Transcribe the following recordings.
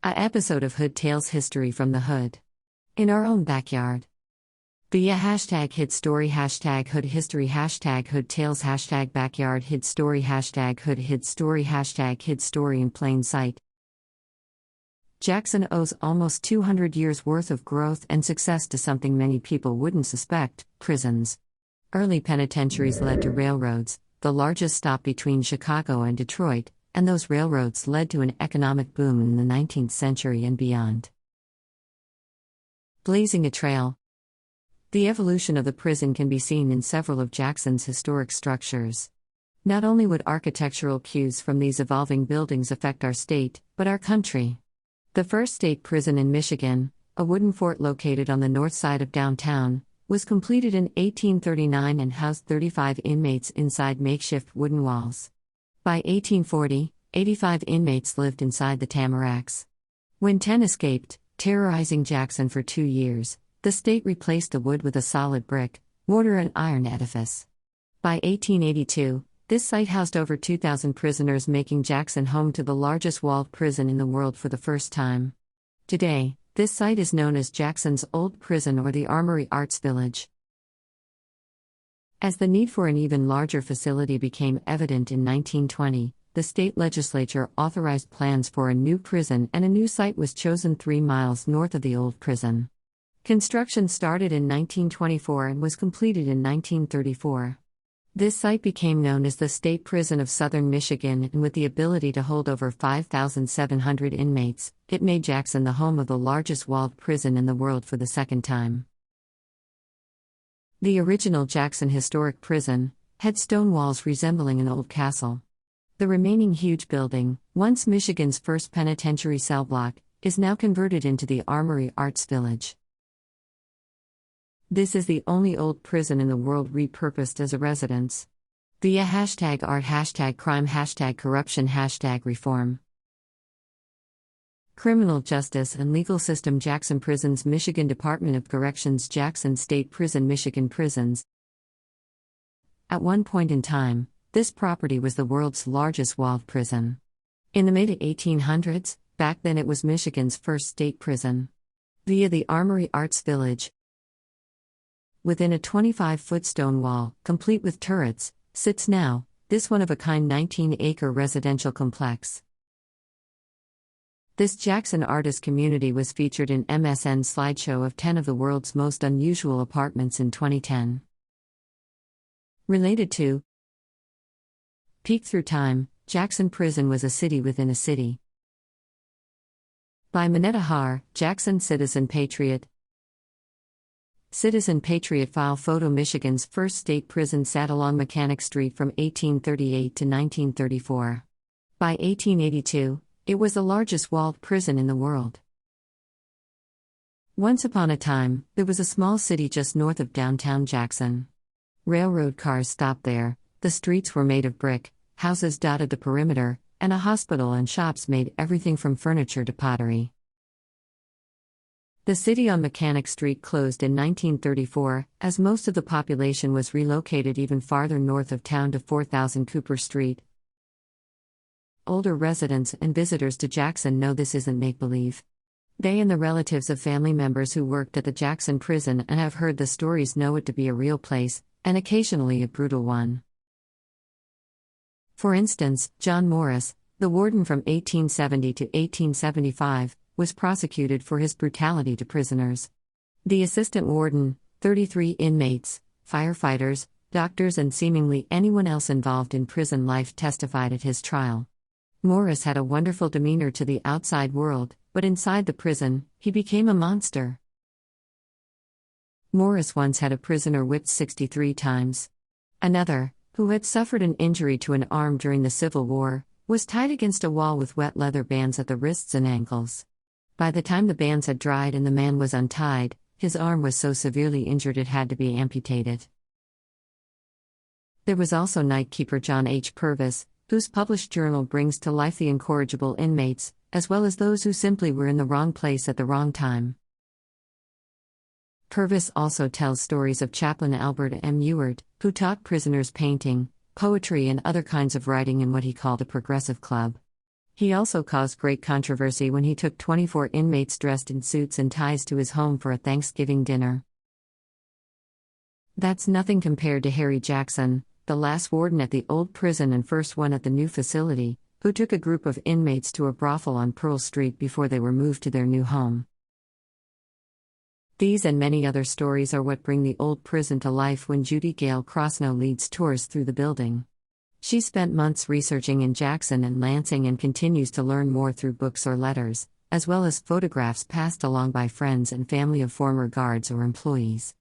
A episode of HoodTales history from the hood. In our own backyard. Via hashtag hid story hashtag hood history hashtag HoodTales hashtag backyard hid story hashtag hood hid story hashtag hid story in plain sight. Jackson owes almost 200 years worth of growth and success to something many people wouldn't suspect: prisons. Early penitentiaries led to railroads, the largest stop between Chicago and Detroit, and those railroads led to an economic boom in the 19th century and beyond. Blazing a trail. The evolution of the prison can be seen in several of Jackson's historic structures. Not only would architectural cues from these evolving buildings affect our state, but our country. The first state prison in Michigan, a wooden fort located on the north side of downtown, was completed in 1839 and housed 35 inmates inside makeshift wooden walls. By 1840, 85 inmates lived inside the Tamaracks. When 10 escaped, terrorizing Jackson for 2 years, the state replaced the wood with a solid brick, mortar and iron edifice. By 1882, this site housed over 2,000 prisoners, making Jackson home to the largest walled prison in the world for the first time. Today, this site is known as Jackson's Old Prison or the Armory Arts Village. As the need for an even larger facility became evident in 1920, the state legislature authorized plans for a new prison, and a new site was chosen 3 miles north of the old prison. Construction started in 1924 and was completed in 1934. This site became known as the State Prison of Southern Michigan, and with the ability to hold over 5,700 inmates, it made Jackson the home of the largest walled prison in the world for the second time. The original Jackson Historic Prison had stone walls resembling an old castle. The remaining huge building, once Michigan's first penitentiary cell block, is now converted into the Armory Arts Village. This is the only old prison in the world repurposed as a residence. Via hashtag art hashtag crime hashtag corruption hashtag reform. Criminal Justice and Legal System Jackson Prisons Michigan Department of Corrections Jackson State Prison Michigan Prisons. At one point in time, this property was the world's largest walled prison. In the mid-1800s, back then it was Michigan's first state prison. Via the Armory Arts Village. Within a 25-foot stone wall, complete with turrets, sits now, this one-of-a-kind 19-acre residential complex. This Jackson artist community was featured in MSN's slideshow of 10 of the world's most unusual apartments in 2010. Related to Peek Through Time, Jackson Prison was a city within a city. By Minetta Har, Jackson Citizen Patriot. Citizen Patriot File Photo. Michigan's first state prison sat along Mechanic Street from 1838 to 1934. By 1882, it was the largest walled prison in the world. Once upon a time, there was a small city just north of downtown Jackson. Railroad cars stopped there, the streets were made of brick, houses dotted the perimeter, and a hospital and shops made everything from furniture to pottery. The city on Mechanic Street closed in 1934, as most of the population was relocated even farther north of town to 4000 Cooper Street. Older residents and visitors to Jackson know this isn't make-believe. They and the relatives of family members who worked at the Jackson prison and have heard the stories know it to be a real place, and occasionally a brutal one. For instance, John Morris, the warden from 1870 to 1875, was prosecuted for his brutality to prisoners. The assistant warden, 33 inmates, firefighters, doctors, and seemingly anyone else involved in prison life testified at his trial. Morris had a wonderful demeanor to the outside world, but inside the prison, he became a monster. Morris once had a prisoner whipped 63 times. Another, who had suffered an injury to an arm during the Civil War, was tied against a wall with wet leather bands at the wrists and ankles. By the time the bands had dried and the man was untied, his arm was so severely injured it had to be amputated. There was also night keeper John H. Purvis, whose published journal brings to life the incorrigible inmates, as well as those who simply were in the wrong place at the wrong time. Purvis also tells stories of Chaplain Albert M. Ewart, who taught prisoners painting, poetry, and other kinds of writing in what he called a progressive club. He also caused great controversy when he took 24 inmates dressed in suits and ties to his home for a Thanksgiving dinner. That's nothing compared to Harry Jackson, the last warden at the old prison and first one at the new facility, who took a group of inmates to a brothel on Pearl Street before they were moved to their new home. These and many other stories are what bring the old prison to life when Judy Gale Crosno leads tours through the building. She spent months researching in Jackson and Lansing and continues to learn more through books or letters, as well as photographs passed along by friends and family of former guards or employees.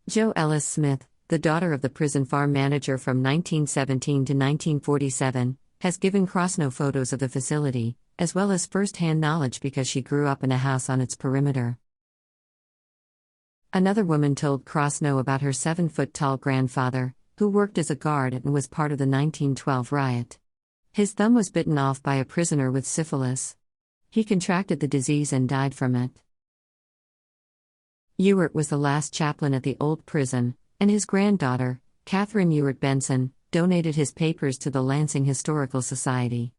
Jo Ellis Smith, the daughter of the prison farm manager from 1917 to 1947, has given Crosno photos of the facility, as well as first-hand knowledge because she grew up in a house on its perimeter. Another woman told Crosno about her 7-foot-tall grandfather, who worked as a guard and was part of the 1912 riot. His thumb was bitten off by a prisoner with syphilis. He contracted the disease and died from it. Ewart was the last chaplain at the old prison, and his granddaughter, Catherine Ewart Benson, donated his papers to the Lansing Historical Society.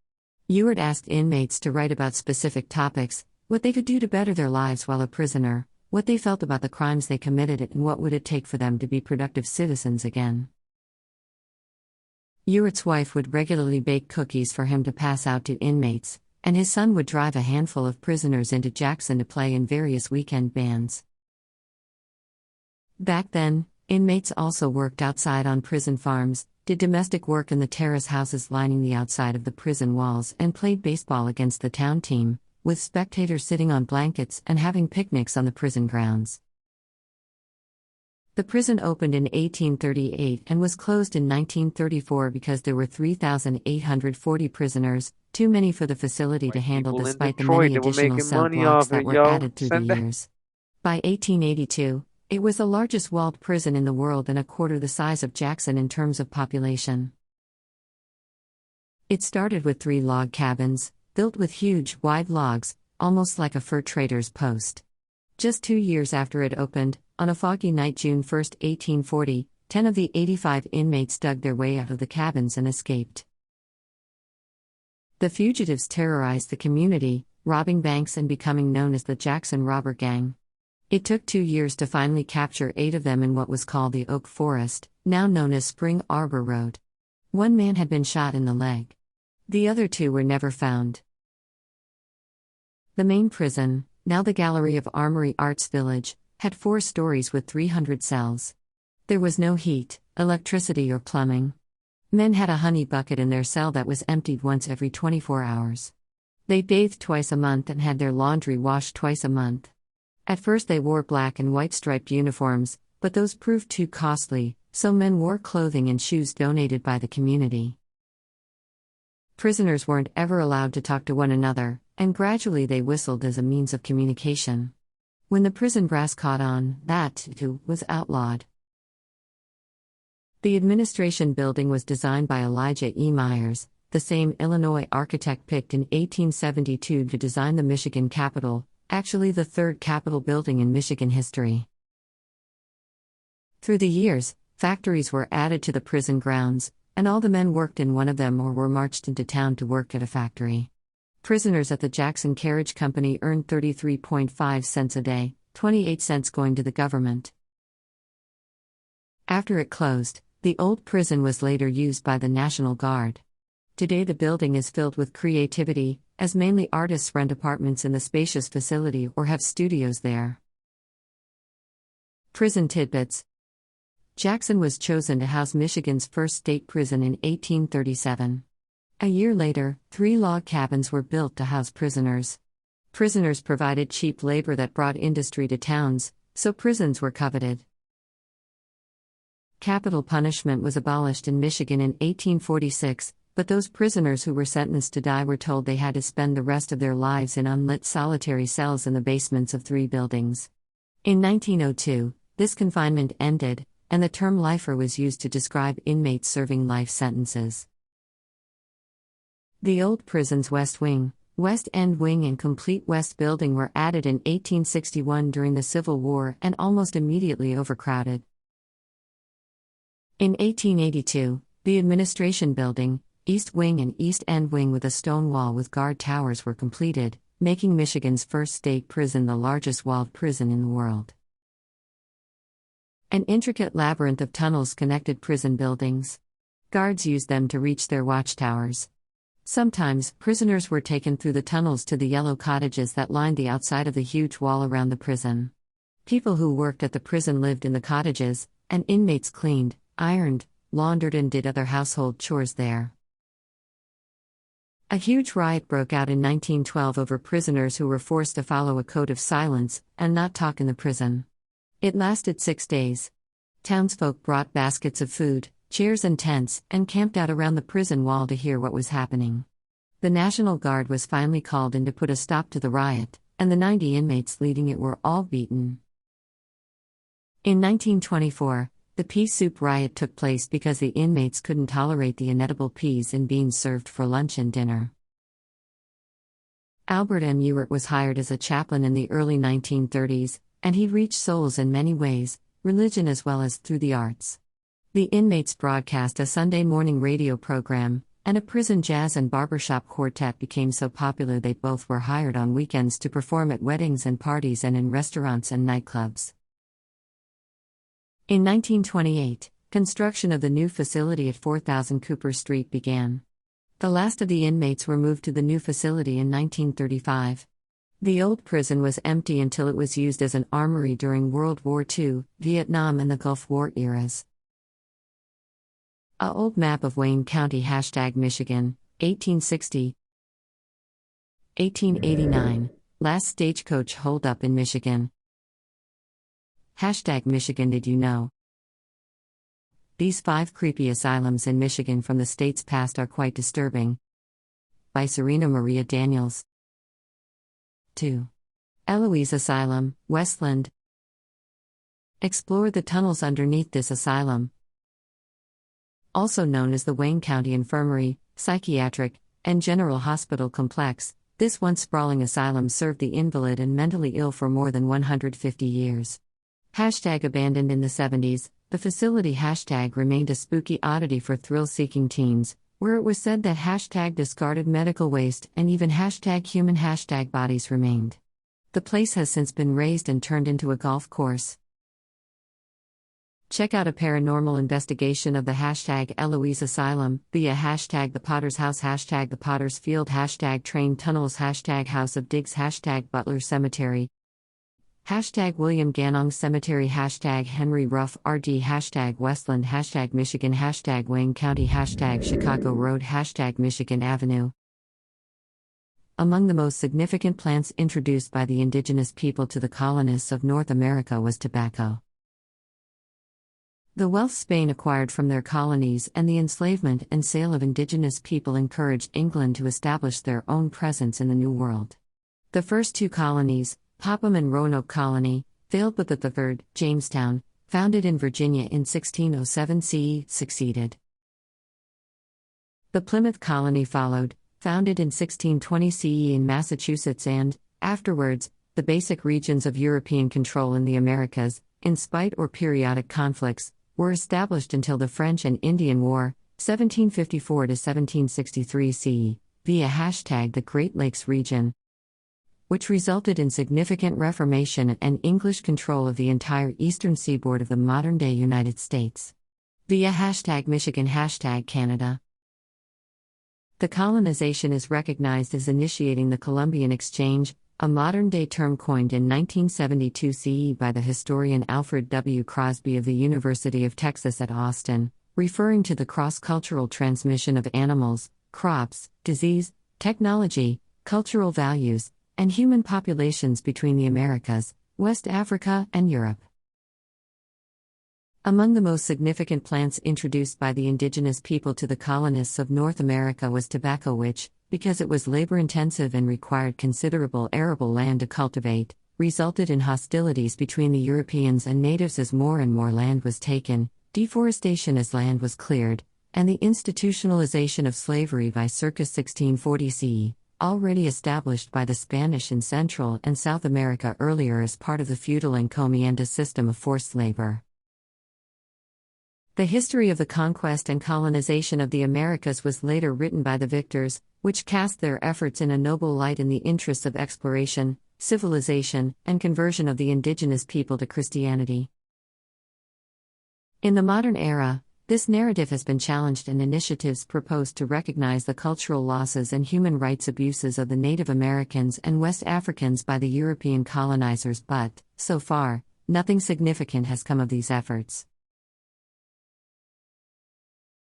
Ewart asked inmates to write about specific topics, what they could do to better their lives while a prisoner, what they felt about the crimes they committed and what would it take for them to be productive citizens again. Ewart's wife would regularly bake cookies for him to pass out to inmates, and his son would drive a handful of prisoners into Jackson to play in various weekend bands. Back then, inmates also worked outside on prison farms, did domestic work in the terrace houses lining the outside of the prison walls, and played baseball against the town team, with spectators sitting on blankets and having picnics on the prison grounds. The prison opened in 1838 and was closed in 1934 because there were 3,840 prisoners, too many for the facility to handle despite the many additional cell blocks that were added through the years. By 1882, it was the largest walled prison in the world and a quarter the size of Jackson in terms of population. It started with 3 log cabins, built with huge, wide logs, almost like a fur trader's post. Just 2 years after it opened, on a foggy night June 1, 1840, 10 of the 85 inmates dug their way out of the cabins and escaped. The fugitives terrorized the community, robbing banks and becoming known as the Jackson Robber Gang. It took 2 years to finally capture 8 of them in what was called the Oak Forest, now known as Spring Arbor Road. 1 man had been shot in the leg. The other 2 were never found. The main prison, now the gallery of Armory Arts Village, had 4 stories with 300 cells. There was no heat, electricity or plumbing. Men had a honey bucket in their cell that was emptied once every 24 hours. They bathed twice a month and had their laundry washed twice a month. At first they wore black and white striped uniforms, but those proved too costly, so men wore clothing and shoes donated by the community. Prisoners weren't ever allowed to talk to one another, and gradually they whistled as a means of communication. When the prison brass caught on, that, too, was outlawed. The administration building was designed by Elijah E. Myers, the same Illinois architect picked in 1872 to design the Michigan Capitol, actually the 3rd Capitol building in Michigan history. Through the years, factories were added to the prison grounds, and all the men worked in one of them or were marched into town to work at a factory. Prisoners at the Jackson Carriage Company earned 33.5 cents a day, 28 cents going to the government. After it closed, the old prison was later used by the National Guard. Today the building is filled with creativity, as mainly artists rent apartments in the spacious facility or have studios there. Prison tidbits. Jackson was chosen to house Michigan's first state prison in 1837. A year later, 3 log cabins were built to house prisoners. Prisoners provided cheap labor that brought industry to towns, so prisons were coveted. Capital punishment was abolished in Michigan in 1846, but those prisoners who were sentenced to die were told they had to spend the rest of their lives in unlit solitary cells in the basements of 3 buildings. In 1902, this confinement ended, and the term lifer was used to describe inmates serving life sentences. The old prison's West Wing, West End Wing and complete West Building were added in 1861 during the Civil War and almost immediately overcrowded. In 1882, the Administration Building, East Wing and East End Wing with a stone wall with guard towers were completed, making Michigan's first state prison the largest walled prison in the world. An intricate labyrinth of tunnels connected prison buildings. Guards used them to reach their watchtowers. Sometimes, prisoners were taken through the tunnels to the yellow cottages that lined the outside of the huge wall around the prison. People who worked at the prison lived in the cottages, and inmates cleaned, ironed, laundered, and did other household chores there. A huge riot broke out in 1912 over prisoners who were forced to follow a code of silence and not talk in the prison. It lasted 6 days. Townsfolk brought baskets of food, chairs, and tents, and camped out around the prison wall to hear what was happening. The National Guard was finally called in to put a stop to the riot, and the 90 inmates leading it were all beaten. In 1924, the pea soup riot took place because the inmates couldn't tolerate the inedible peas and beans served for lunch and dinner. Albert M. Ewart was hired as a chaplain in the early 1930s, and he reached souls in many ways, religion as well as through the arts. The inmates broadcast a Sunday morning radio program, and a prison jazz and barbershop quartet became so popular they both were hired on weekends to perform at weddings and parties and in restaurants and nightclubs. In 1928, construction of the new facility at 4000 Cooper Street began. The last of the inmates were moved to the new facility in 1935. The old prison was empty until it was used as an armory during World War II, Vietnam, and the Gulf War eras. A old map of Wayne County #Michigan, 1860. 1889, last stagecoach holdup in Michigan. #Michigan. Did you know? These 5 creepy asylums in Michigan from the state's past are quite disturbing. By Serena Maria Daniels. 2. Eloise Asylum, Westland. Explore the tunnels underneath this asylum. Also known as the Wayne County Infirmary, Psychiatric, and General Hospital Complex, this once sprawling asylum served the invalid and mentally ill for more than 150 years. #Abandoned in the 70s, the facility #remained a spooky oddity for thrill-seeking teens, where it was said that #discarded medical waste and even #human #bodies remained. The place has since been razed and turned into a golf course. Check out a paranormal investigation of the #Eloise Asylum via #The Potter's House, #The Potter's Field, #Train Tunnels, #House of Digs, #Butler Cemetery, #William Ganong Cemetery, #Henry Ruff RD, #Westland, #Michigan, #Wayne County, #Chicago Road, #Michigan Avenue. Among the most significant plants introduced by the indigenous people to the colonists of North America was tobacco. The wealth Spain acquired from their colonies and the enslavement and sale of indigenous people encouraged England to establish their own presence in the New World. The first 2 colonies, Popham and Roanoke Colony, failed, but the third, Jamestown, founded in Virginia in 1607 CE, succeeded. The Plymouth Colony followed, founded in 1620 CE in Massachusetts and, afterwards, the basic regions of European control in the Americas, in spite or periodic conflicts, were established until the French and Indian War, 1754 to 1763 CE, via #the Great Lakes region, which resulted in significant reformation and English control of the entire eastern seaboard of the modern-day United States. Via #Michigan, #Canada. The colonization is recognized as initiating the Columbian Exchange, a modern-day term coined in 1972 CE by the historian Alfred W. Crosby of the University of Texas at Austin, referring to the cross-cultural transmission of animals, crops, disease, technology, cultural values, and human populations between the Americas, West Africa, and Europe. Among the most significant plants introduced by the indigenous people to the colonists of North America was tobacco, which, because it was labor-intensive and required considerable arable land to cultivate, resulted in hostilities between the Europeans and natives as more and more land was taken, deforestation as land was cleared, and the institutionalization of slavery by circa 1640 CE, already established by the Spanish in Central and South America earlier as part of the feudal encomienda system of forced labor. The history of the conquest and colonization of the Americas was later written by the victors, which cast their efforts in a noble light in the interests of exploration, civilization, and conversion of the indigenous people to Christianity. In the modern era, this narrative has been challenged and initiatives proposed to recognize the cultural losses and human rights abuses of the Native Americans and West Africans by the European colonizers, but, so far, nothing significant has come of these efforts.